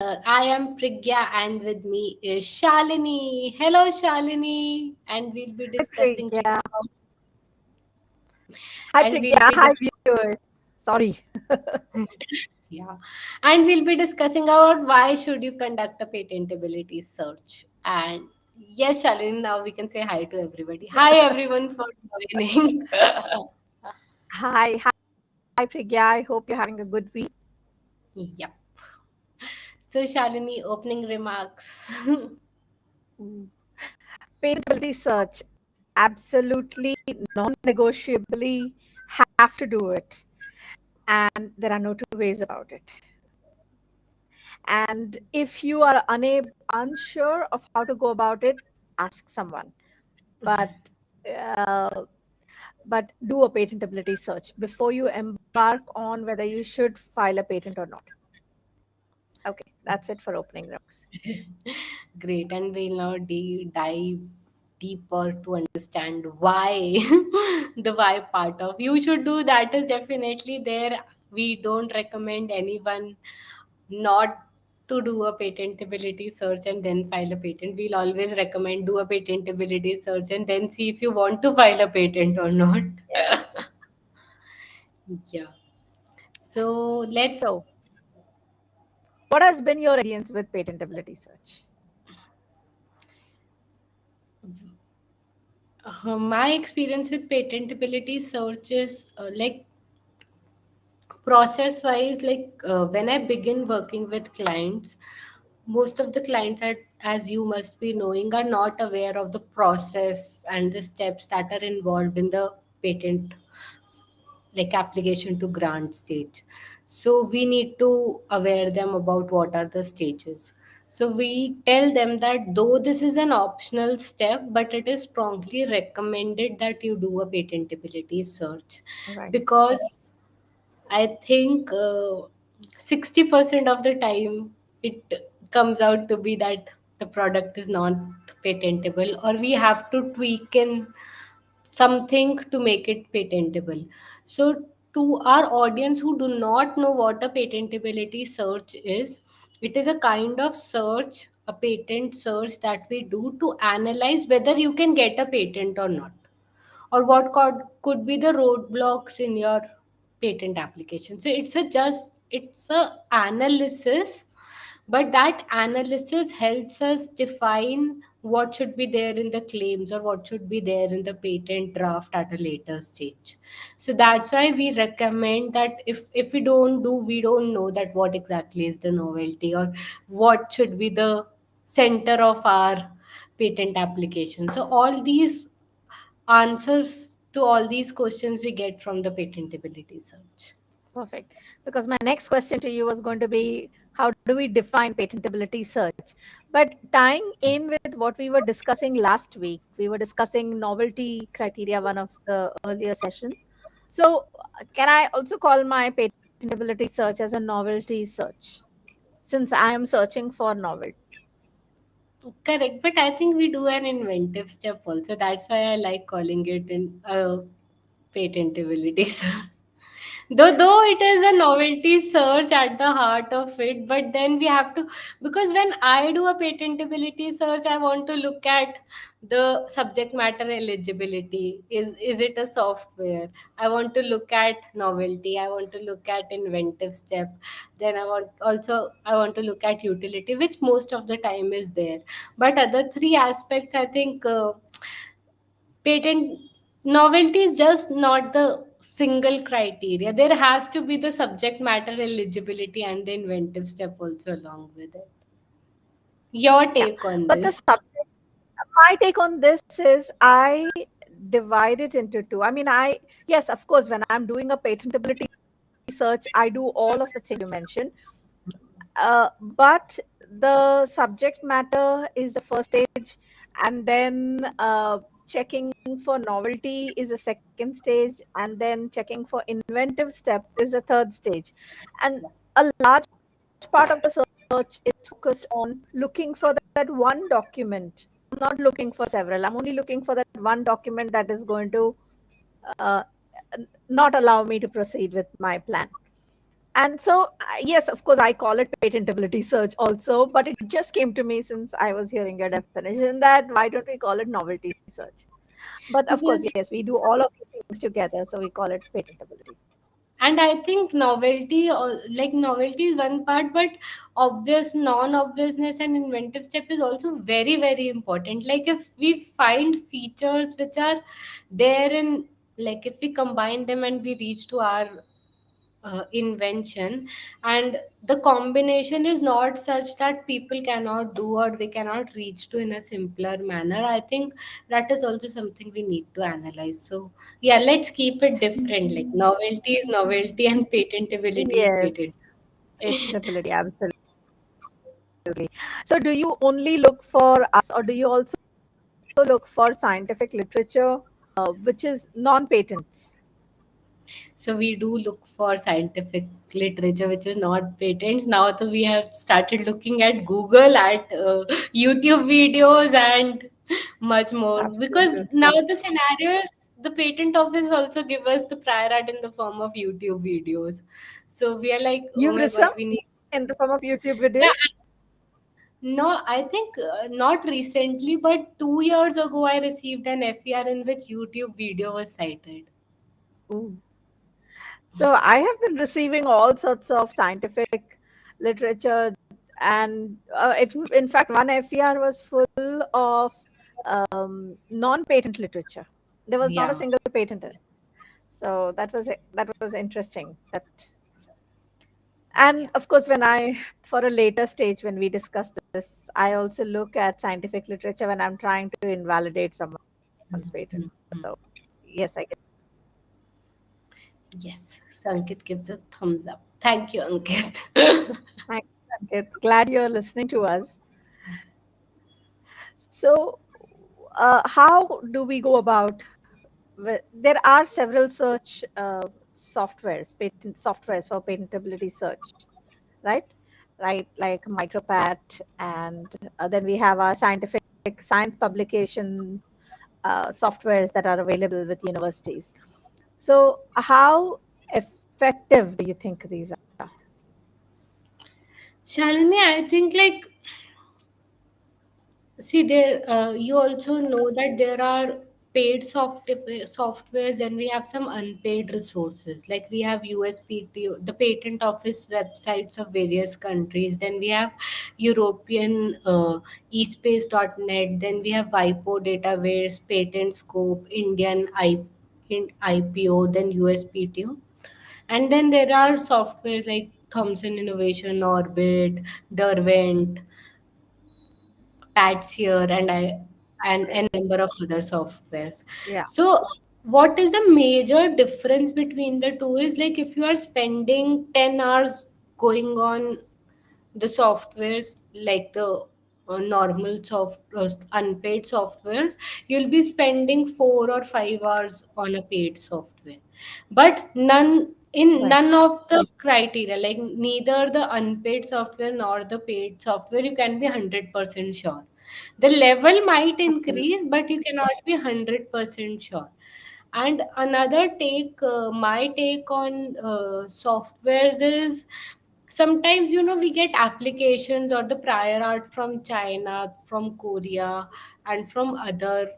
I am Priggya and with me is Shalini. Hello, Shalini. And we'll be Hi discussing today Priggya. about, Hi and we'll Priggya. be Hi viewers. Sorry. yeah, and we'll be discussing about why should you conduct a patentability search. And yes, Shalini, now we can say hi to everybody. Hi, everyone, for joining. Hi Priggya. I hope you're having a good week. Yep. So, Shalini, opening remarks. Mm. Patentability search. Absolutely non-negotiably have to do it. And there are no two ways about it. And if you are unsure of how to go about it, ask someone. But uh, but do a patentability search before you embark on whether you should file a patent or not. Okay, that's it for opening remarks. Great, and we'll now dive deeper to understand why the why part of you should do that is definitely there. We don't recommend anyone not to do a patentability search and then file a patent. We'll always recommend do a patentability search and then see if you want to file a patent or not. Yes. Yeah. So let's So, what has been your experience with patentability search? my experience with patentability search is like process wise, when I begin working with clients, most of the clients are, as you must be knowing, are not aware of the process and the steps that are involved in the patent, like application to grant stage. So we need to aware them about what are the stages. So we tell them that though this is an optional step, but it is strongly recommended that you do a patentability search, Right. because I think 60% of the time it comes out to be that the product is not patentable, or we have to tweak in something to make it patentable. So, to our audience who do not know what a patentability search is, it is a kind of search, a patent search that we do to analyze whether you can get a patent or not, or what could be the roadblocks in your patent application. So it's a analysis, but that analysis helps us define what should be there in the claims or what should be there in the patent draft at a later stage. So that's why we recommend that if we don't know that what exactly is the novelty or what should be the center of our patent application. So all these answers to all these questions we get from the patentability search. Perfect. Because my next question to you was going to be, how do we define patentability search? But tying in with what we were discussing last week, we were discussing novelty criteria, one of the earlier sessions. So, can I also call my patentability search as a novelty search, since I am searching for novelty? Correct, but I think we do an inventive step also. That's why I like calling it in patentability search. Though it is a novelty search at the heart of it, but then we have to, because when I do a patentability search, I want to look at the subject matter eligibility. Is it a software? I want to look at novelty. I want to look at inventive step. Then I want to look at utility, which most of the time is there. But other three aspects, I think. Patent novelty is just not the single criteria. There has to be the subject matter eligibility and the inventive step also along with it. Your Yeah. take on But the this? subject, my take on this is I divide it into two. I mean, yes, of course, when I'm doing a patentability search, I do all of the things you mentioned. But the subject matter is the first stage, and then checking for novelty is the second stage, and then checking for inventive step is the third stage. And a large part of the search is focused on looking for that one document. I'm not looking for several. I'm only looking for that one document that is going to uh, not allow me to proceed with my plan. And so, yes, of course, I call it patentability search also, but it just came to me since I was hearing your definition that why don't we call it novelty search? But of course, Because yes, we do all of these things together, so we call it patentability. and I think novelty like novelty is one part, but obvious non-obviousness and inventive step is also very very important. Like if we find features which are there in, like if we combine them and we reach to our invention, and the combination is not such that people cannot do or they cannot reach to in a simpler manner, I think that is also something we need to analyze. So yeah, let's keep it different, like novelty is novelty and patentability is Yes, patent. patentability, absolutely. So, do you only look for us, or do you also look for scientific literature, which is non-patents? So we do look for scientific literature which is not patents. Now so we have started looking at Google, at YouTube videos, and much more, because now Absolutely. the scenario is the patent office also give us the prior art in the form of YouTube videos. So we are like, oh You've my received god, we need. in the form of YouTube Yeah, videos? no, I think not recently, but 2 years ago I received an FER in which YouTube video was cited. Ooh. So I have been receiving all sorts of scientific literature, and in fact, one FER was full of non-patent literature. There was not a Yeah. single patent in it. So that was interesting. That, and Yeah. of course, when I for a later stage when we discuss this, I also look at scientific literature when I'm trying to invalidate someone's patent. So yes, I get. Yes, so Ankit gives a thumbs up. Thank you, Ankit. Thanks, Ankit. Glad you're listening to us. So, how do we go about? There are several search softwares, patent softwares for patentability search, right? Right, like Micropat, and then we have our science publication softwares that are available with universities. So, how effective do you think these are? Shalini, I think like, see there, you also know that there are paid softwares and we have some unpaid resources. Like we have USPTO, the patent office websites of various countries. Then we have European espace.net. Then we have WIPO database, Patent Scope, IPO, then USPTO. And then there are softwares like Thomson Innovation Orbit, Derwent, Pat's and I and Okay. a number of other softwares. Yeah. So what is the major difference between the two is like if you are spending 10 hours going on the softwares, like the normal unpaid softwares, you'll be spending 4 or 5 hours on a paid software, but Right. none of the criteria, like neither the unpaid software nor the paid software, you can be 100% sure. The level might Absolutely. increase, but you cannot be 100% sure. And another my take on softwares is sometimes, we get applications or the prior art from China, from Korea, and from other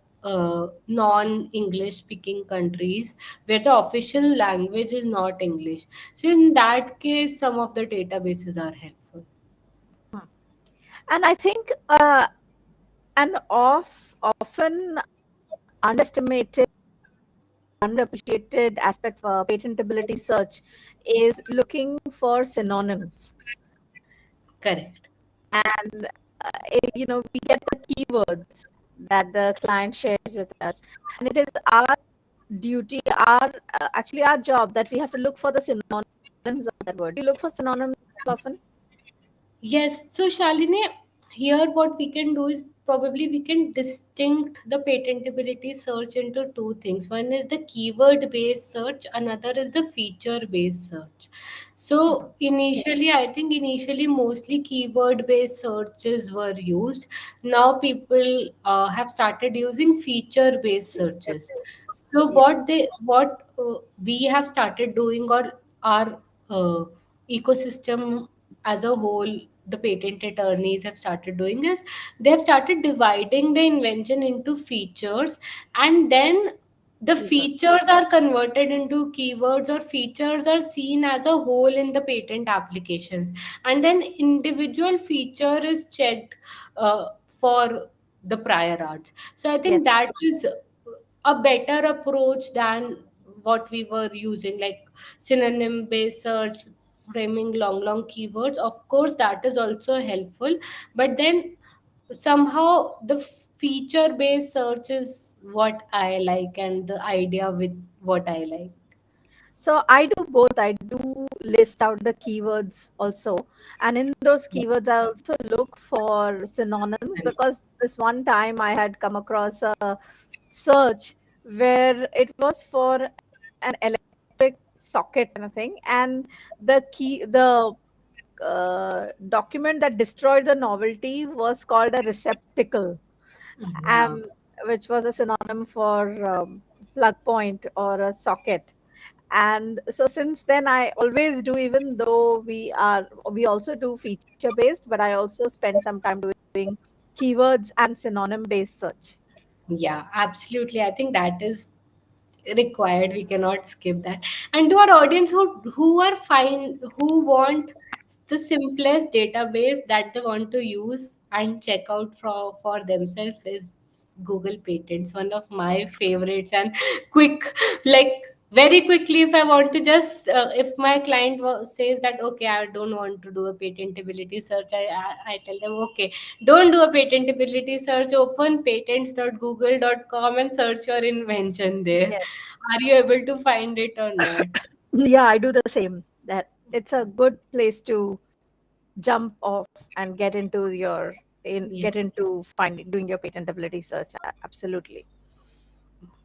non-English speaking countries where the official language is not English. So in that case, some of the databases are helpful. Hmm. And I think an often underestimated, underappreciated aspect for patentability search is looking for synonyms. Correct. And we get the keywords that the client shares with us, and it is our duty, our actually our job, that we have to look for the synonyms of that word. Do you look for synonyms often? Yes, so Shalini, here what we can do is probably we can distinct the patentability search into two things. One is the keyword based search, another is the feature based search. So initially, I think initially mostly keyword based searches were used. Now people have started using feature based searches. So Yes. what we have started doing, or our ecosystem as a whole, the patent attorneys have started doing is they have started dividing the invention into features, and then the Keyword. features are converted into keywords, or features are seen as a whole in the patent applications, and then individual feature is checked for the prior arts. So I think Yes. that is a better approach than what we were using, like synonym based search, framing long keywords. Of course that is also helpful, but then somehow the feature based search is what I like, and the idea with what I like. So I do both. I do list out the keywords also. And in those Yeah. keywords, I also look for synonyms, because this one time I had come across a search where it was for an electric socket kind of thing. And the document that destroyed the novelty was called a receptacle, Yeah. and which was a synonym for plug point or a socket. And so since then I always do, even though we also do feature based, but I also spend some time doing keywords and synonym based search. Yeah, absolutely. I think that is required, we cannot skip that. And to our audience who are fine, who want the simplest database that they want to use and check out for themselves, is Google Patents, one of my favorites. And quick, like very quickly, if I want to just if my client says that okay, I don't want to do a patentability search, I tell them okay, don't do a patentability search, open patents.google.com and search your invention there. Yes. Are you able to find it or not? Yeah, I do the same. That it's a good place to jump off and Yeah. get into finding doing your patentability search. Absolutely.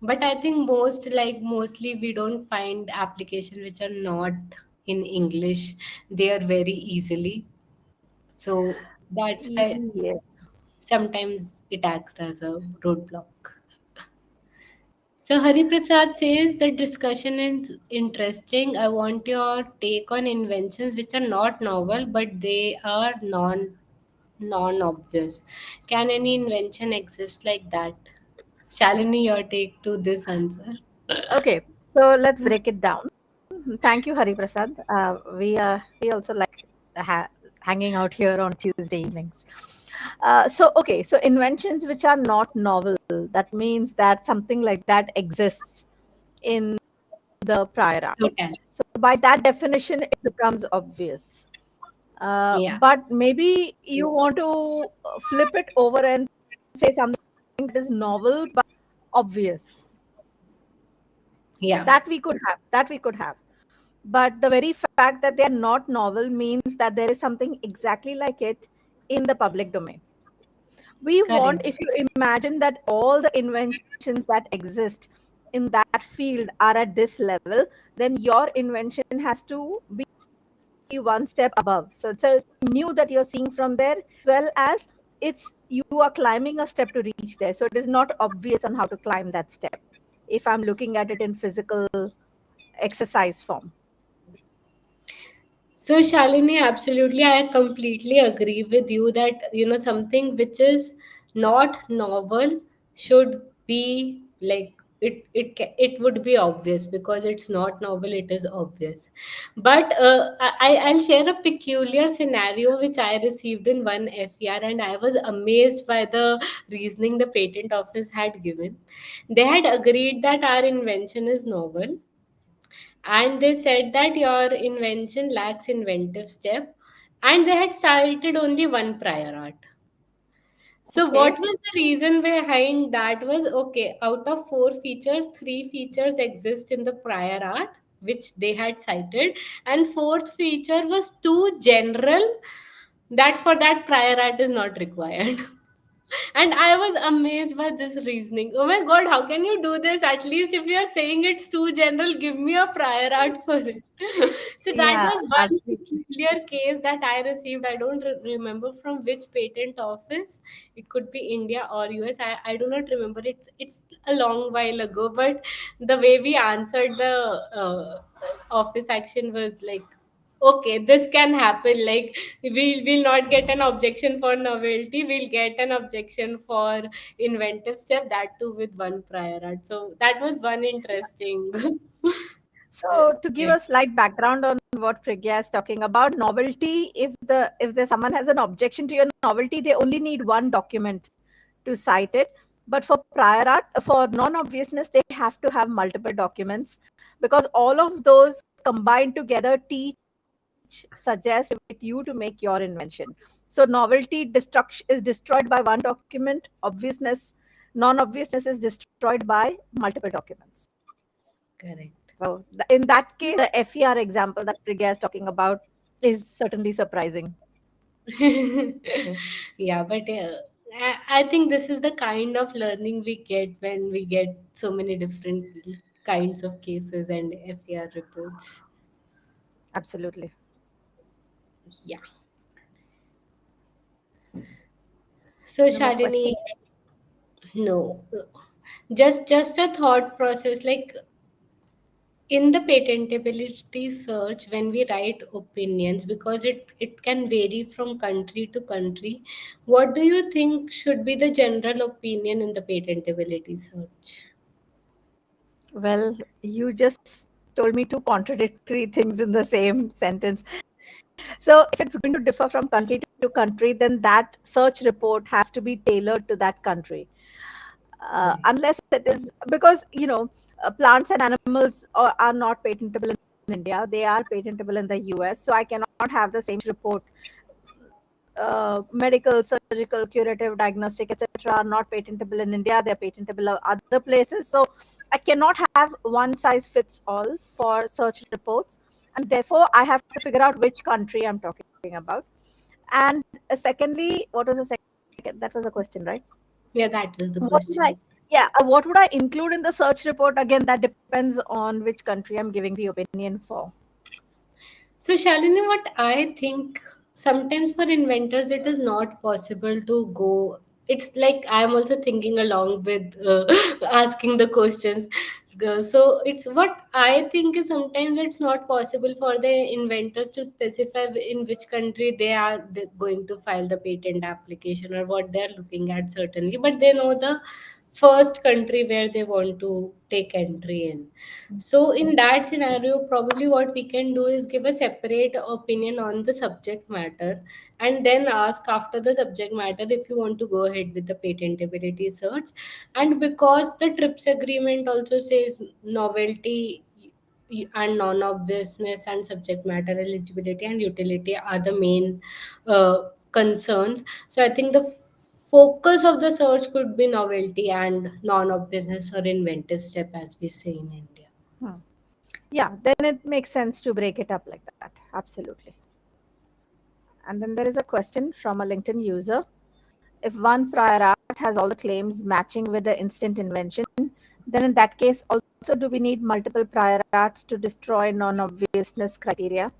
But I think mostly we don't find applications which are not in English there very easily. So that's why Yes. sometimes it acts as a roadblock. So Hari Prasad says the discussion is interesting. I want your take on inventions which are not novel but they are non obvious. Can any invention exist like that? Shalini, your take to this answer. Okay, so let's break it down. Thank you, Hari Prasad. We also like hanging out here on Tuesday evenings. So inventions which are not novel, that means that something like that exists in the prior art. Total. So by that definition, it becomes obvious. Yeah. But maybe you want to flip it over and say something that is novel but obvious. Yeah. That we could have. That we could have. But the very fact that they are not novel means that there is something exactly like it in the public domain. We want, Correct. if you imagine that all the inventions that exist in that field are at this level, then your invention has to be one step above. So it's a new that you're seeing from there, well as it's you are climbing a step to reach there. So it is not obvious on how to climb that step if I'm looking at it in physical exercise form. So, Shalini, absolutely, I completely agree with you that something which is not novel should be like it would be obvious because it's not novel, it is obvious. But I'll share a peculiar scenario which I received in one FER, and I was amazed by the reasoning the patent office had given. They had agreed that our invention is novel, and they said that your invention lacks inventive step, and they had cited only one prior art. So Okay. what was the reason behind that? Was okay, out of four features, three features exist in the prior art which they had cited, and fourth feature was too general that for that prior art is not required. And I was amazed by this reasoning. Oh my god, how can you do this? At least if you are saying it's too general, give me a prior art for it. So that Yeah, was one absolutely. peculiar case that I received. I don't remember from which patent office. It could be India or US. I do not remember. It's a long while ago, but the way we answered the office action was like, okay, this can happen. Like we will not get an objection for novelty, we'll get an objection for inventive step, that too with one prior art. So that was one interesting So to give get. a slight background on what Prigya is talking about, novelty, if someone has an objection to your novelty, they only need one document to cite it. But for prior art, for non-obviousness, they have to have multiple documents, because all of those combined together teach, suggest, motivate you to make your invention. So novelty destruction is destroyed by one document. Obviousness, non-obviousness is destroyed by multiple documents. Correct. So in that case, the FER example that Prigya is talking about is certainly surprising. Yeah, but I think this is the kind of learning we get when we get so many different kinds of cases and FER reports. Absolutely. Yeah. So No more Shalini, questions. no, just a thought process. Like in the patentability search, when we write opinions, because it can vary from country to country, what do you think should be the general opinion in the patentability search? Well, you just told me two contradictory things in the same sentence. So if it's going to differ from country to country, then that search report has to be tailored to that country. Correct. Unless it is because, plants and animals are not patentable in India, they are patentable in the US. So I cannot have the same report. Medical, surgical, curative, diagnostic, etc., are not patentable in India. They're patentable in other places. So I cannot have one size fits all for search reports, and therefore I have to figure out which country I'm talking about. And secondly, what was the second? That was a question, right? Yeah, that was the What would I? question. Yeah, what would I include in the search report? Again, that depends on which country I'm giving the opinion for. So, Shalini, what I think, sometimes for inventors it is not possible to go. It's like I'm also thinking along with asking the questions. So it's what I think is sometimes it's not possible for the inventors to specify in which country they going to file the patent application or what they're looking at certainly, but they know the first country where they want to take entry in. So in that scenario, probably what we can do is give a separate opinion on the subject matter and then ask after the subject matter if you want to go ahead with the patentability search. And because the TRIPS agreement also says novelty and non-obviousness and subject matter eligibility and utility are the main concerns. So I think the focus of the search could be novelty and non-obviousness or inventive step, as we say in India. Hmm. Yeah, then it makes sense to break it up like that. Absolutely. And then there is a question from a LinkedIn user. If one prior art has all the claims matching with the instant invention, then in that case, also do we need multiple prior arts to destroy non-obviousness criteria?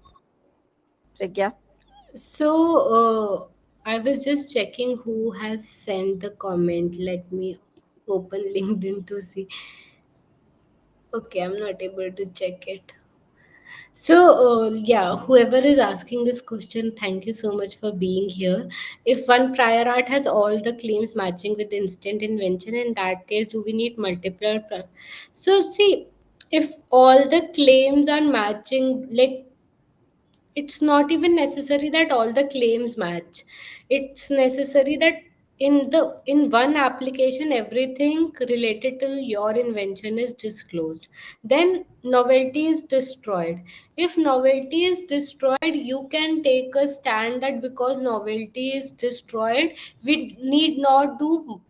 Prigya? So I was just checking who has sent the comment. Let me open LinkedIn to see. Okay, I'm not able to check it. So, yeah, whoever is asking this question, thank you so much for being here. If one prior art has all the claims matching with instant invention, in that case, do we need multiple? So, see, if all the claims are matching, like it's not even necessary that all the claims match. It's necessary that in one application everything related to your invention is disclosed, then novelty is destroyed. If novelty is destroyed, you can take a stand that because novelty is destroyed, we need not do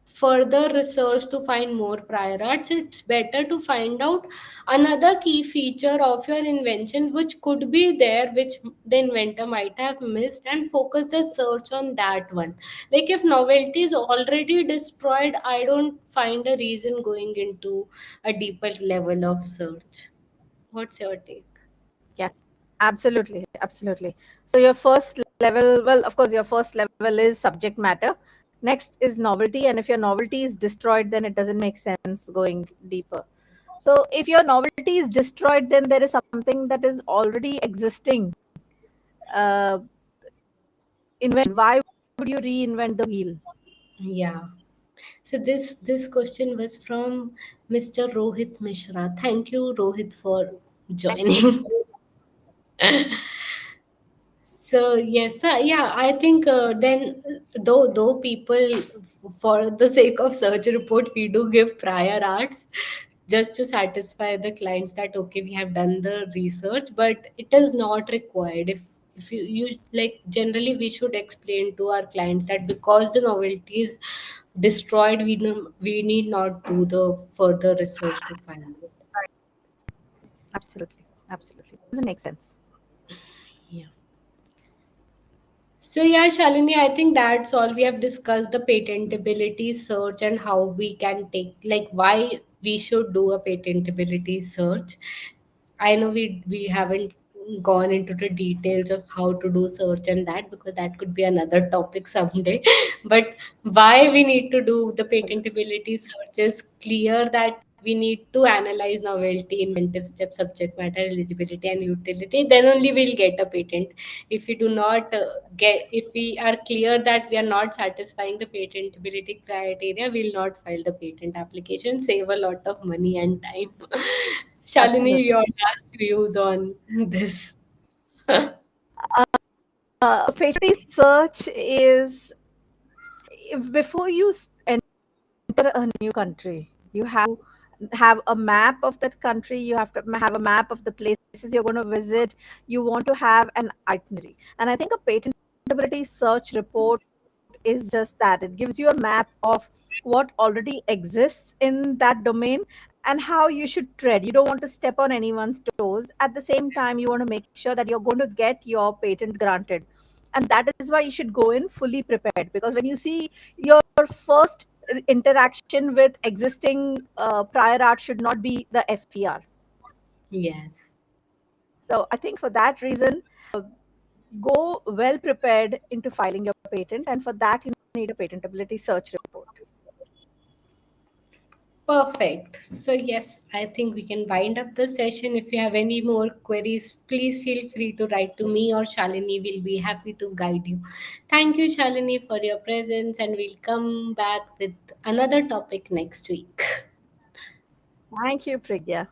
further research to find more prior arts. It's better to find out another key feature of your invention which could be there, which the inventor might have missed, and focus the search on that one. Like if novelty is already destroyed, I don't find a reason going into a deeper level of search. What's your take? Yes, absolutely, absolutely. So your first level, well, of course, your first level is subject matter. Next is novelty, and if your novelty is destroyed, then it doesn't make sense going deeper. So if your novelty is destroyed, then there is something that is already existing uh, invention. Why would you reinvent the wheel? Yeah. So this question was from Mr. Rohit Mishra. Thank you, Rohit, for joining. So yes, yeah, I think then though people for the sake of search report we do give prior arts just to satisfy the clients that okay we have done the research, but it is not required. If you like generally we should explain to our clients that because the novelty is destroyed, we need not do the further research to find it. Absolutely, absolutely. Doesn't make sense. Yeah. So yeah, Shalini, I think that's all. We have discussed the patentability search and how we can take, like, why we should do a patentability search. I know we haven't gone into the details of how to do search and that because that could be another topic someday. But why we need to do the patentability search is clear that we need to analyze novelty, inventive step, subject matter, eligibility, and utility. Then only we'll get a patent. If we do not if we are clear that we are not satisfying the patentability criteria, we'll not file the patent application, save a lot of money and time. Shalini, Absolutely. your last views on this. Paternity search is before you enter a new country, you have have a map of that country, you have to have a map of the places you're going to visit, you want to have an itinerary. And I think a patentability search report is just that. It gives you a map of what already exists in that domain and how you should tread. You don't want to step on anyone's toes. At the same time, you want to make sure that you're going to get your patent granted. And that is why you should go in fully prepared, because when you see your first interaction with existing prior art should not be the FER. Yes. So I think for that reason, go well prepared into filing your patent, and for that you need a patentability search report. Perfect. So, yes, I think we can wind up the session. If you have any more queries, please feel free to write to me or Shalini. Will be happy to guide you. Thank you, Shalini, for your presence, and we'll come back with another topic next week. Thank you, Prigya.